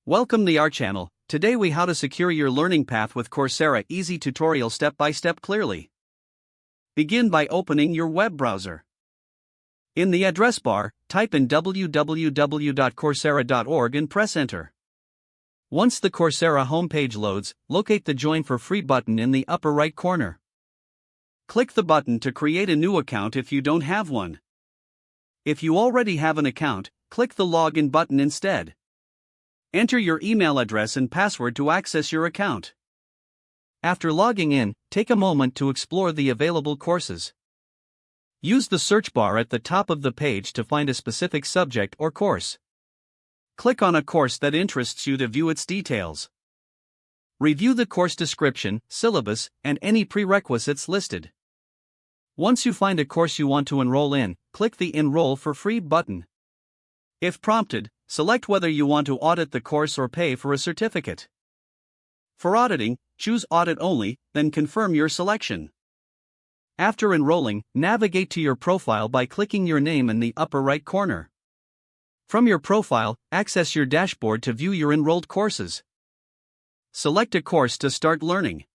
Welcome to our channel. Today we how to secure your learning path with Coursera easy tutorial step by step clearly. Begin by opening your web browser. In the address bar, type in www.coursera.org and press enter. Once the Coursera homepage loads, locate the Join for Free button in the upper right corner. Click the button to create a new account if you don't have one. If you already have an account, click the Login button instead. Enter your email address and password to access your account. After logging in, take a moment to explore the available courses. Use the search bar at the top of the page to find a specific subject or course. Click on a course that interests you to view its details. Review the course description, syllabus, and any prerequisites listed. Once you find a course you want to enroll in, click the Enroll for Free button. If prompted, select whether you want to audit the course or pay for a certificate. For auditing, choose Audit Only, then confirm your selection. After enrolling, navigate to your profile by clicking your name in the upper right corner. From your profile, access your dashboard to view your enrolled courses. Select a course to start learning.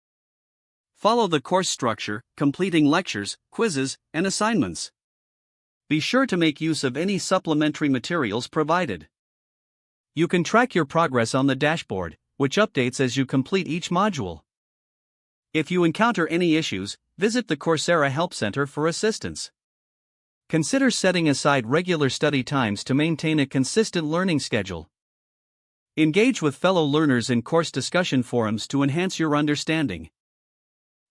Follow the course structure, completing lectures, quizzes, and assignments. Be sure to make use of any supplementary materials provided. You can track your progress on the dashboard, which updates as you complete each module. If you encounter any issues, visit the Coursera Help Center for assistance. Consider setting aside regular study times to maintain a consistent learning schedule. Engage with fellow learners in course discussion forums to enhance your understanding.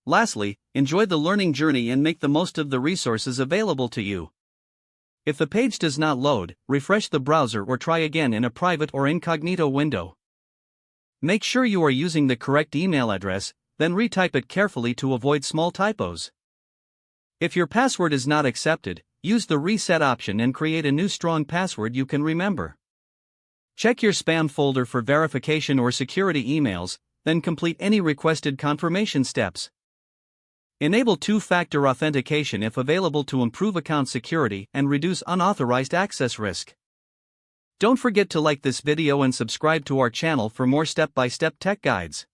Lastly, enjoy the learning journey and make the most of the resources available to you. If the page does not load, refresh the browser or try again in a private or incognito window. Make sure you are using the correct email address, then retype it carefully to avoid small typos. If your password is not accepted, use the reset option and create a new strong password you can remember. Check your spam folder for verification or security emails, then complete any requested confirmation steps. Enable two-factor authentication if available to improve account security and reduce unauthorized access risk. Don't forget to like this video and subscribe to our channel for more step-by-step tech guides.